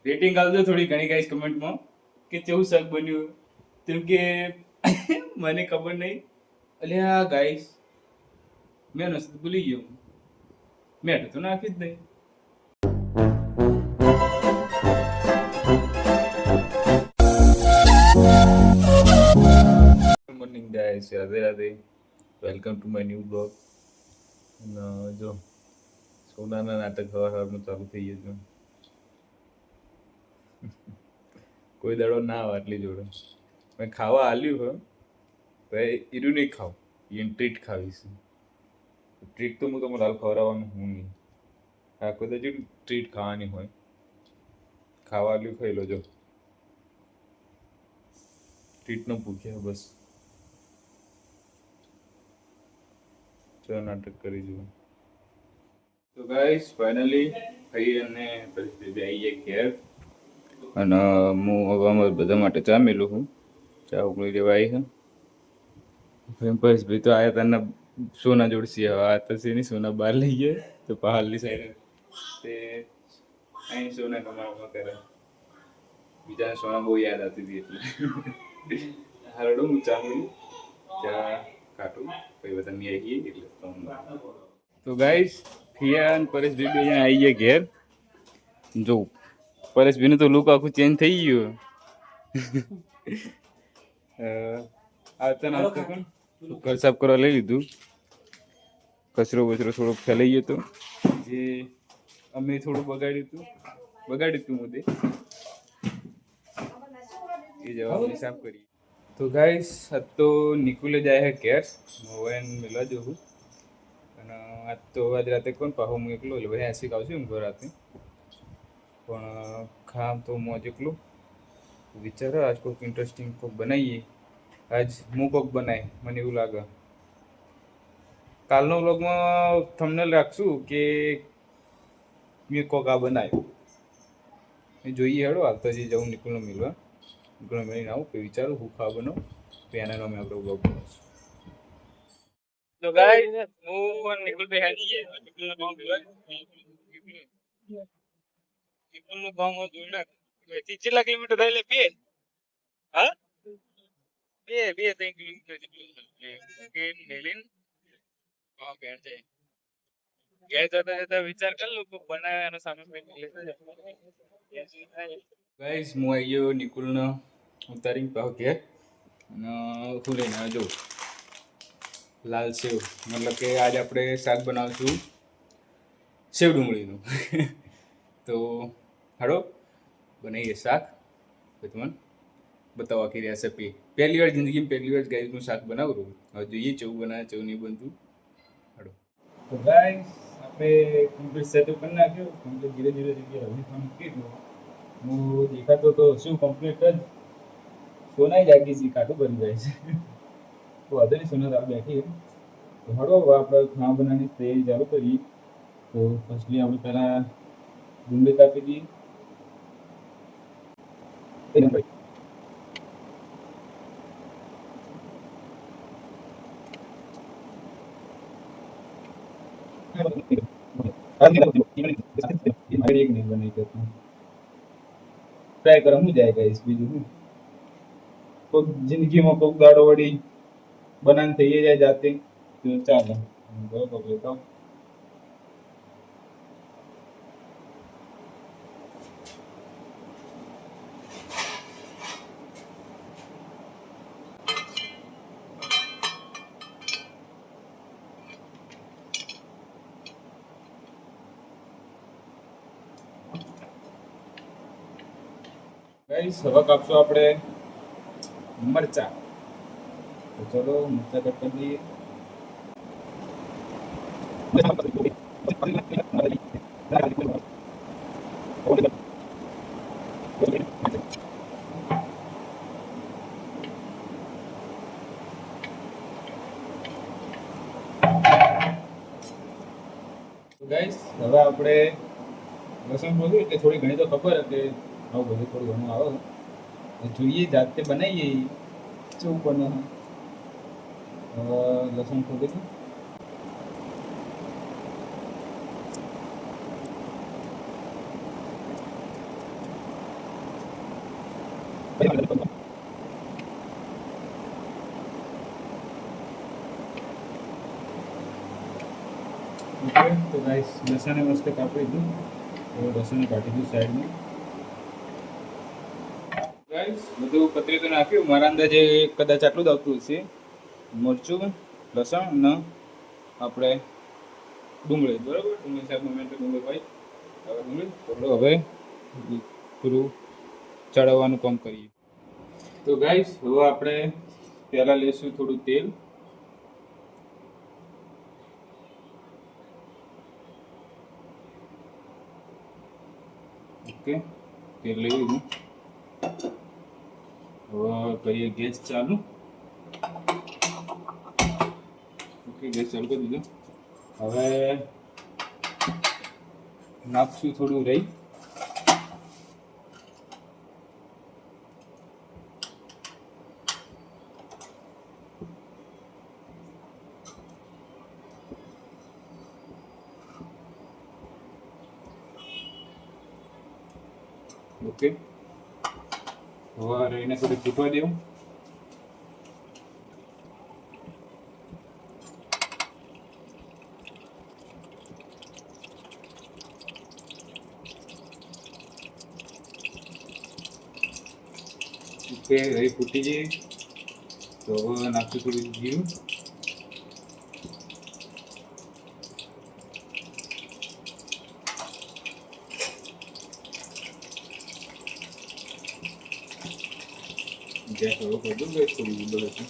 Rating આપજો થોડી ઘણી ગાઈસ કમેન્ટમાં કે કેવું શાક બન્યું. કેમ કે મને ખબર નહીં. અલ્યા ગાઈસ મેં નસ્તો ભૂલી ગયો. મેં તો નાખી જ નહીં. Good morning guys, Radhe Radhe. Welcome to my new blog. જો સોનાના નાટક સવારનું ચાલુ થઈ ગયું છે. કોઈ દડો ના આવે આટલી જોડે. મેં ખાવા આલ્યું હોય તો ઈરું નહીં ખાવ, એને ટ્રીટ ખાવીશ. ટ્રીટ તો હું તમને હાલ ખવડાવવાનું હું નહીં. આ કોઈ તો ટ્રીટ ખાવાની હોય. ખાવા આલ્યું ખાઈ લો. જો ટ્રીટનો ભૂખ્યા બસ. ચલો નાટક કરી જુઓ. તો ગાઈસ ફાઇનલી ખાઈ અને પછી આવી ગયા ઘેર. અને હું હવે અમારા બધા માટે ચા મેલું છું. ચા ઉકળી દેવા આવી છે. ભાઈ તો આયા તને સોના જોડસી હવે આ તો છે નહીં. સોના બહાર લઈ ગયા તો પહાડની સાઈડ તે અહીં સોના કમાવામાં કરે. બીજાને સોના બહુ યાદ આવતી હતી એટલે હારડું હું ચા મળ્યું ચા કાઢું પછી બધા મેં આવી એટલે તો ગાઈસ ફિયા અને પરેશભાઈ બે અહીંયા આવી ગયા ઘેર. જો પરેશભાઈનું તો લુક આખું ચેન્જ થઈ ગયું. આવતા નાસ્તો પણ ઘર સાફ કરવા લઈ લીધું. કચરો બચરો થોડોક ફેલાઈ ગયો હતો જે અમે થોડું બગાડ્યું હતું મુદ્દે એ જવાબની સાફ કરી. તો ગાઈસ આજ તો નિકુલે જાય છે ઘેર. હું મેળવા જવું અને આજ તો આજ રાતે કોણ પાહો હું એકલો એટલે ભાઈ આશિક આવશે ને ઘર રાતે પણ ખામ તો હું આજ એકલું વિચારો આજ કોઈક ઇન્ટરેસ્ટિંગ કોઈક બનાવીએ. આજ હું કોઈક બનાય મને એવું લાગે. કાલનો વ્લોગમાં થંબનેલ રાખશું કે મેં કોક આ બનાવ્યું જોઈએ. હેડો હાલ તો જે જવું નિકુલનો મિલવા. નિકુલનો મળીને આવું પછી વિચારું હું ખાવા બનાવું તો એના નામે આપણે વ્લોગ બનાવીશું. તો ગાઈસ હું નિકુલ ભાઈ હાજી ગયા. નિકુલનો ગામ નિકુલનો ગામ દોડા 30 કિલોમીટર થાય એટલે બે હા બે 3 કિલોમીટર જેટલું વિચાર કર લો બનાવ્યા સામે ગાઈસ હું આવી ગયો નિકુલનો ઉતારી પાવ કે અને હું લઈને જો લાલ સેવ મતલબ કે આજે આપણે શાક બનાવશું સેવ ડુંગળીનું. તો હાડો બનાવીએ શાક. પછી તમને બતાવવા કે રેસીપી પહેલી વાર જિંદગીમાં પહેલી વાર ગાઈસનું શાક બનાવું. હવે જોઈએ ચેવું બનાવે ચેવું નહીં બનતું. હાડો તો ગાઈસ આપણે કમ્પ્લીટ સેટઅપ કરી નાખ્યું. કમ્પ્લીટ ધીરે ધીરે જગ્યાએ રવિ ફોન કીધું હું દેખાતો તો શું કમ્પ્લીટ જ સોનાઈ જાગી છે. કાઢું બની જાય છે તો વધુ નહીં સોના તાર બેઠી. તો હળો આપણે ખાવા બનાવવાની તૈયારી ચાલુ કરીએ. તો ફર્સ્ટલી આપણે પહેલાં ડુંગળી કાપી દઈએ. ટ્રાય કરો હું જાય ગાઈસ. બીજું શું કોઈક જિંદગીમાં કોઈક દાડો વળી બનાવીને થઈ જાય જાતે તો ચાલે. બરોબર લેતા ગાઈસ હવે કાપશું આપણે મરચા. તો ચલો મરચા કટ કરી દઈએ. ગાઈસ હવે આપણે લસણ બોલું એટલે થોડી ઘણી તો ખબર કે આવું બધું થોડું ઘણું આવે. જોઈએ જાતે બનાવીએ શું બને. લસણ ખોલી દઉં. ઓકે તો ગાઈસ લસણ મસ્ત કાપી દીધું. હવે લસણ કાઢી દીધું સાઈડમાં. ગાઈસ બધું પતરી તો નાખ્યું. મારા અંદાજે કદાચ આટલું જ આવતું હશે. મરચું, લસણ અને આપણે ડુંગળી, બરાબર. ડુંગળી શાક મોમેન્ટ ડુંગળી હોય. હવે ડુંગળી થોડું હવે પૂરું ચડાવવાનું કામ કરીએ. તો ગાઈસ હવે આપણે પહેલાં લઈશું થોડું તેલ. ઓકે તેલ લઈ લીધું. હવે કરીએ ગેસ ચાલુ. ઓકે ગેસ ચાલુ કરી દીધું. હવે નાખશું થોડું રહી. ઓકે હવે રહીને થોડી ફૂટવા દેવું. ઓકે રહી ફૂટી જઈએ તો હવે નાખશું થોડું જીરું. ગેસ હવે કરી દઉં. ગેસ થોડી ઉબળ હતી.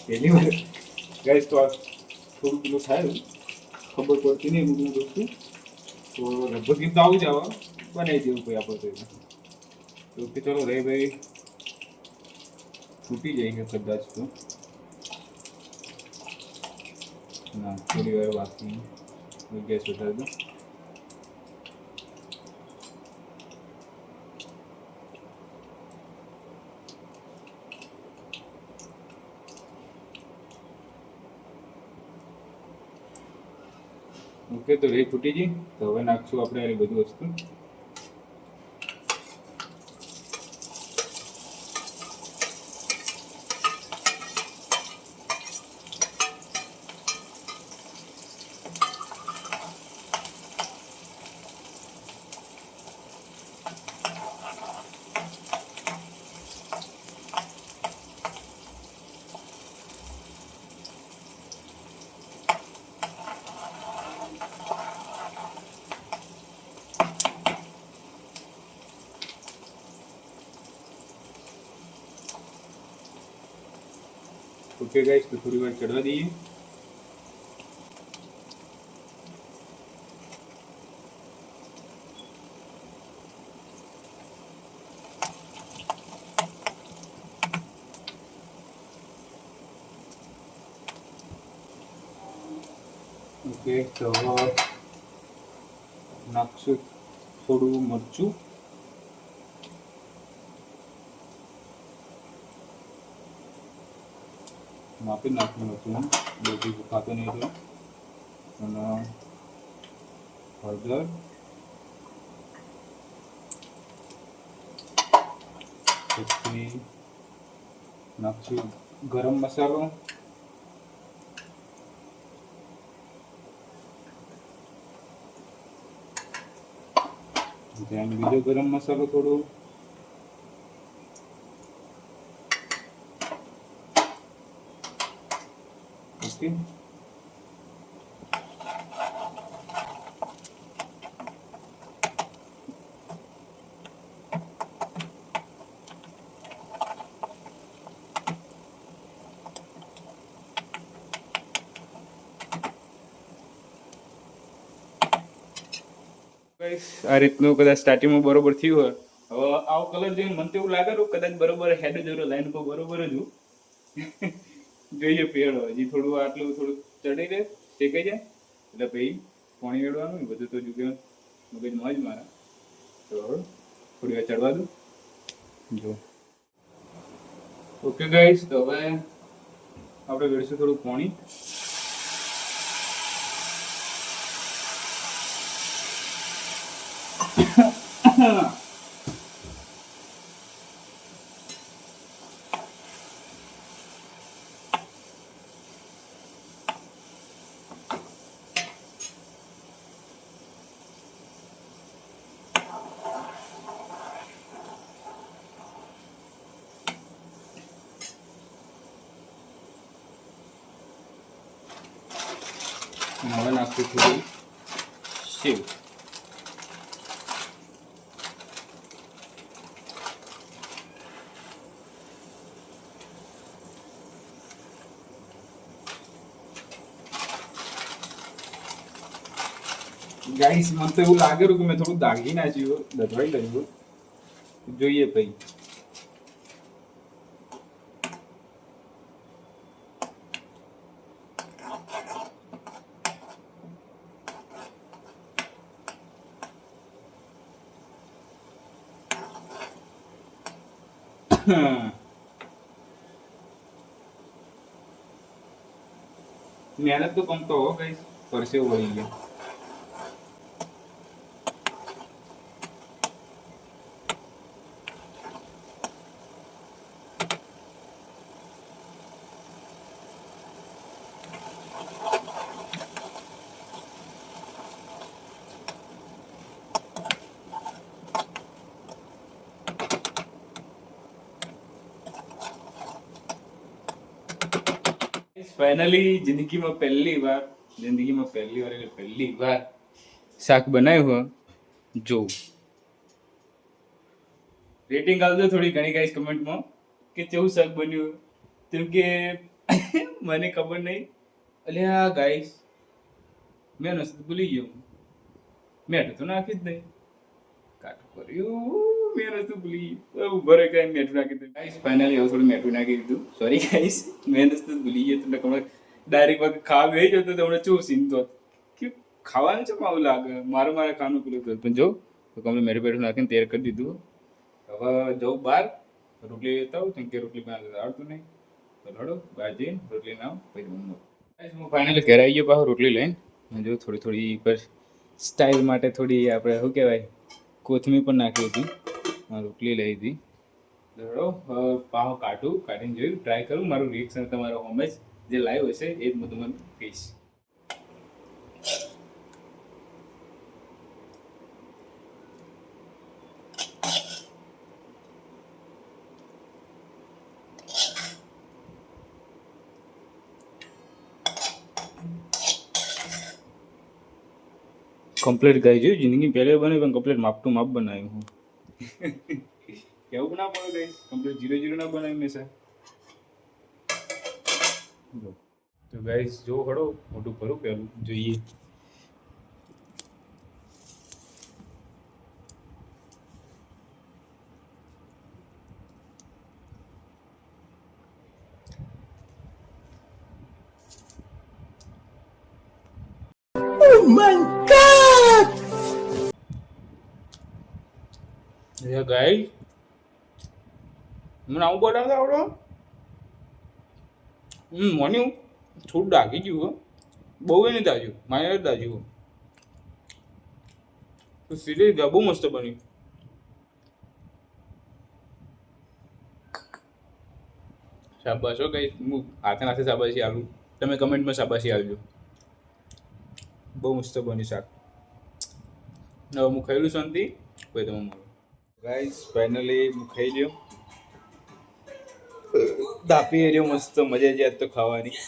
પહેલી વાર ગેસ તો થોડું પેલું થાય ખબર પડતી નહીં અમુક વસ્તુ. તો લગભગ ગીત તો આવી જાવ બનાવી દેવું કોઈ આપણે તો કે ચલો રે ભાઈ ફૂટી જાય છે કદાચ તો. ના થોડી વાર બાકી ગેસ વધારી દો. ઓકે તો રહી ફૂટી ગઈ. તો હવે નાખશું આપણે એ બધું વસ્તુ. ઓકે ગાઈસ તો થોડી વાર ચડવા દઈએ. ઓકે તો નાખશું થોડું મરચું. માપી નાખવાનું હતું બધું ખાતો નહીં એટલે. અને હળદર, પછી નાખશું ગરમ મસાલો, ધ્યાન બીજો ગરમ મસાલો થોડો, ઓકે આ રીતનું કદાચ સ્ટાર્ટિંગમાં બરોબર થયું હોય. હવે આવો કલર જોઈને મને તો એવું લાગે કદાચ બરોબર હેડ જ લાઈન પર બરોબર જ જોઈએ પેડ હજી થોડું આટલું થોડું ચડી રહે શેકાઈ જાય એટલે પછી પાણી વેડવાનું બધું તો જુગે મગજમાં જ મારા. તો થોડી વાર ચડવા દઉં જો. ઓકે ગાઈસ તો હવે આપણે વેડશું થોડું પાણી. હવે નાખું થોડું સેવ. ગાઈસ મને તો એવું લાગેલું કે મેં થોડું દાગી નાખ્યું, દબાઈ ગયું. જોઈએ ભાઈ. મહેનત તો કમ તો હો ગાઈસ, પરસેવો વળી ગયા. ફાઇનલી જિંદગીમાં પહેલી વાર એટલે પહેલી વાર શાક બનાવ્યું. જો રેટિંગ આવજો થોડી ઘણી ગાઈસ કમેન્ટમાં કે કેવું શાક બન્યું, કેમ કે મને ખબર નહીં. અલ્યા ગાઈસ મેં નસ્તો ભૂલી ગયો, મેઠું તો નાખી જ નહીં, કાઠું કર્યું મેં નસ્તો ભૂલી ગયો. ઉભરે કઈ મેઠું નાખી દીધું ગાઈસ. ફાઇનલી હવે થોડું મેઠું નાખી દીધું. સોરી ગાઈસ, મેં નસ્તો ભૂલી ગયો. તમને ખબર ડાયરેક્ટ વખત ખાવા બેસી જતો તો હમણાં ચૂ સીન તો કે ખાવાનું છે આવું લાગે. મારે ખાવાનું પેલું થયું, પણ જો કમલે મેઠું બેઠું નાખીને તૈયાર કરી દીધું. હવે જાઉં બહાર રોટલી લેતા આવું, કેમ કે રોટલી બનાવતા આવડતું નહીં. તો લડો બહાર જઈને રોટલી ના પછી હું ફાઇનલી ઘરે આવી ગયો પાછો રોટલી લઈને. જો થોડી થોડી પર સ્ટાઇલ માટે થોડી આપણે શું કહેવાય કોથમીર પણ નાખી હતી. રોટલી લઈ હતી. લડો પાવ કાઢીને જોયું, ટ્રાય કરું. મારું રિએક્શન તમારો હોમે જે લાઈવ હશે એ જ હું તમને કહીશ. કમ્પ્લીટ ગાઈ જોયું, જિંદગી પહેલે બને પણ કમ્પ્લીટ માપ ટુ માપ બનાવ્યું હું. કેવું ના પડે ગાઈસ, કમ્પ્લીટ 0-0 ના બનાવ્યું મેં સર. તો ગાઈસ જો હડો મોટું ભરું પેલું જોઈએ. Oh my God! Yeah guys, મને આવું બનાવતા આવડો. મને થોડું ડાકી ગયું, બહુ નહીં તાજ્યું, મારે તાજ્યું. તો સીધી બહુ મસ્ત બન્યું. શાબાશ હો ગાઈસ, હું હાથે શાબાશી આલું. તમે કમેન્ટમાં શાબાશી આવજો. બહુ મસ્ત બન્યું શાક. હવે હું ખાઈલું શાંતિ કોઈ તમે મળો. ગાઈસ ફાઇનલી હું ખાઈ લ્યો. દાપી એરિયો મસ્ત મજા જ તો ખાવાની.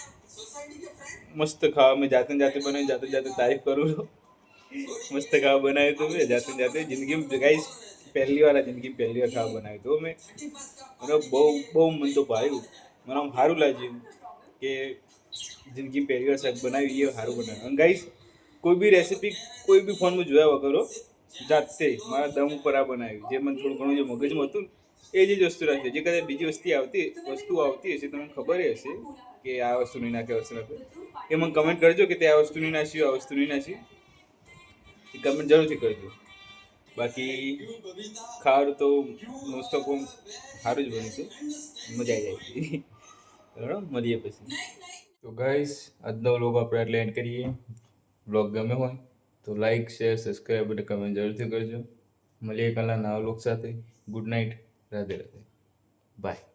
મસ્ત ખાવા મેં જાતે બનાવી, જાતે તારીફ કરું છું. મસ્ત ખાવા બનાવ્યું તો મેં જાતે જિંદગીમાં ગાઈસ પહેલી વાર ખાવા બનાવ્યું તો મેં. મને બહુ મન તો ભાવ્યું. મને આમ સારું લાગ્યું કે જિંદગી પહેલી વાર શાક બનાવી એ સારું બનાવ્યું. ગાઈસ કોઈ બી રેસીપી કોઈ બી ફોનમાં જોયા વગર જાતે મારા દમ ઉપર આ બનાવ્યું. જે મને થોડું ઘણું જે મગજમાં હતું એ જ વસ્તુ રાખી. જે કદાચ બીજી વસ્તુ આવતી હશે તમને ખબર હશે કે આ વસ્તુ નહીં નાખે, વસ્તુ નાખે, એ મને કમેન્ટ કરજો કે તે આ વસ્તુ નહીં નાખ્યું, આ વસ્તુ નહીં નાખી. એ કમેન્ટ જરૂરથી કરજો. બાકી ખાવાનું તો મોસ્ટ ઓફ સારું જ બન્યું હતું, મજા આવી જાય. બરાબર, મળીએ પછી. તો ગાઈસ, આજનો વ્લોગ આપણે એટલે એન્ડ કરીએ. વ્લોગ ગમે હોય તો લાઈક, શેર, સબસ્ક્રાઈબ અને કમેન્ટ જરૂરથી કરજો. મળીએ કાલના નવા વ્લોગ સાથે. Good night. Radhe Radhe. By.